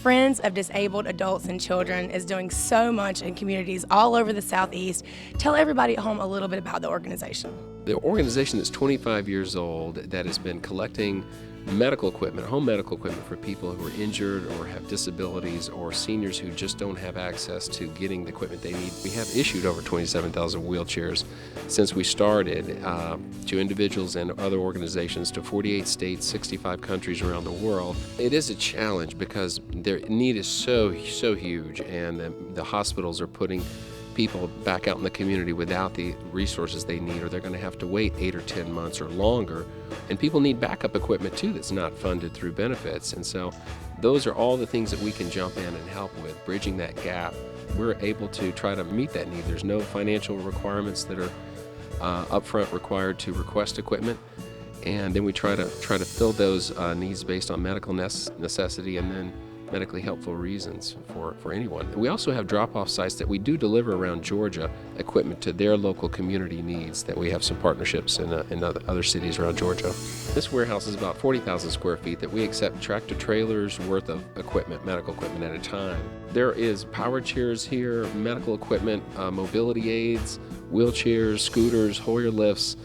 Friends of Disabled Adults and Children is doing so much in communities all over the Southeast. Tell everybody at home a little bit about the organization. The organization is 25 years old that has been collecting medical equipment, home medical equipment for people who are injured or have disabilities or seniors who just don't have access to getting the equipment they need. We have issued over 27,000 wheelchairs since we started to individuals and other organizations to 48 states, 65 countries around the world. It is a challenge because their need is so huge, and the hospitals are putting people back out in the community without the resources they need, or they're going to have to wait 8 or 10 months or longer. And people need backup equipment too that's not funded through benefits. And so those are all the things that we can jump in and help with, bridging that gap. We're able to try to meet that need. There's no financial requirements that are upfront required to request equipment. And then we try to fill those needs based on medical necessity and then medically helpful reasons for anyone. We also have drop-off sites that we do deliver around Georgia equipment to their local community needs, that we have some partnerships in other cities around Georgia. This warehouse is about 40,000 square feet that we accept tractor trailers worth of equipment, medical equipment at a time. There is power chairs here, medical equipment, mobility aids, wheelchairs, scooters, Hoyer lifts,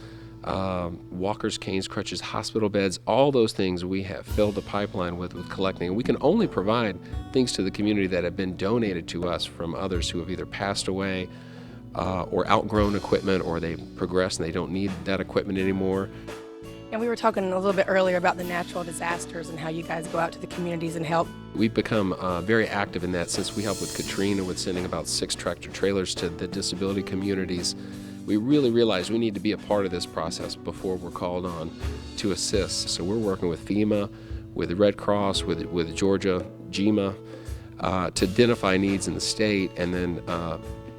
walkers, canes, crutches, hospital beds, all those things we have filled the pipeline with collecting. And we can only provide things to the community that have been donated to us from others who have either passed away or outgrown equipment, or they've progressed and they don't need that equipment anymore. And we were talking a little bit earlier about the natural disasters and how you guys go out to the communities and help. We've become very active in that since we helped with Katrina with sending about 6 tractor trailers to the disability communities. We really realized we need to be a part of this process before we're called on to assist. So we're working with FEMA, with the Red Cross, with Georgia, GEMA, to identify needs in the state and then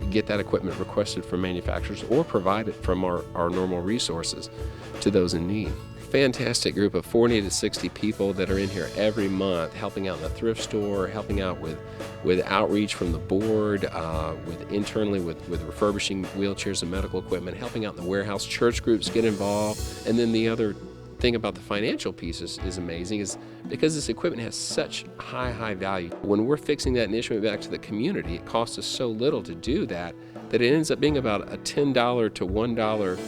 get that equipment requested from manufacturers or provide it from our normal resources to those in need. Fantastic group of 40 to 60 people that are in here every month, helping out in the thrift store, helping out with outreach from the board, internally with refurbishing wheelchairs and medical equipment, helping out in the warehouse. Church groups get involved. And then the other thing about the financial piece is amazing, is because this equipment has such high value. When we're fixing that and issuing it back to the community, it costs us so little to do that it ends up being about a $10 to $1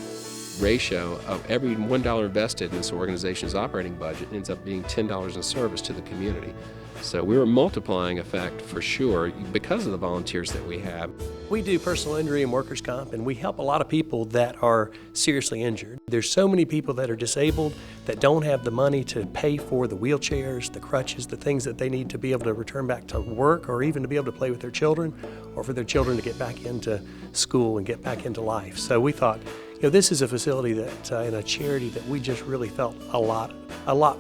ratio of every $1 invested in this organization's operating budget ends up being $10 in service to the community. So we're a multiplying effect for sure because of the volunteers that we have. We do personal injury and workers' comp, and we help a lot of people that are seriously injured. There's so many people that are disabled that don't have the money to pay for the wheelchairs, the crutches, the things that they need to be able to return back to work, or even to be able to play with their children, or for their children to get back into school and get back into life. So we thought, this is a facility that and a charity that we just really felt a lot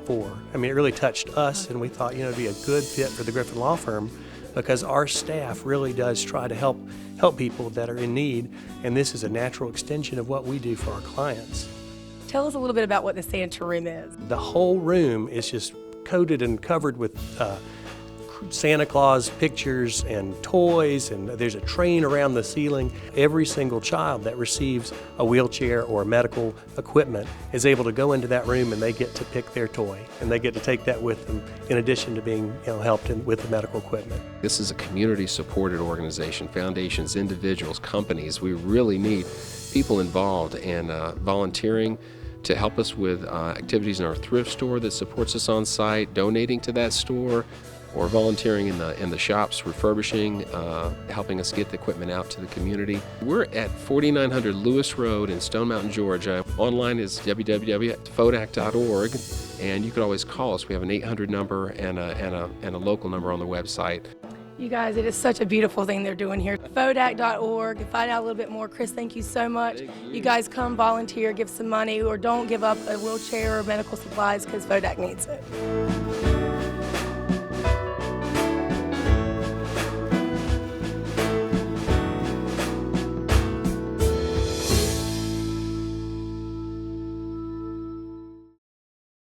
for. I mean, it really touched us, and we thought, it'd be a good fit for the Griffin Law Firm, because our staff really does try to help people that are in need, and this is a natural extension of what we do for our clients. Tell us a little bit about what the Santa room is. The whole room is just coated and covered with Santa Claus pictures and toys, and there's a train around the ceiling. Every single child that receives a wheelchair or medical equipment is able to go into that room, and they get to pick their toy, and they get to take that with them in addition to being helped with the medical equipment. This is a community-supported organization, foundations, individuals, companies. We really need people involved and volunteering to help us with activities in our thrift store that supports us on site, donating to that store, or volunteering in the shops, refurbishing, helping us get the equipment out to the community. We're at 4900 Lewis Road in Stone Mountain, Georgia. Online is www.fodac.org, and you can always call us. We have an 800 number and a local number on the website. You guys, it is such a beautiful thing they're doing here. Fodac.org, find out a little bit more. Chris, thank you so much. You guys come volunteer, give some money, or don't give up a wheelchair or medical supplies, because Fodac needs it.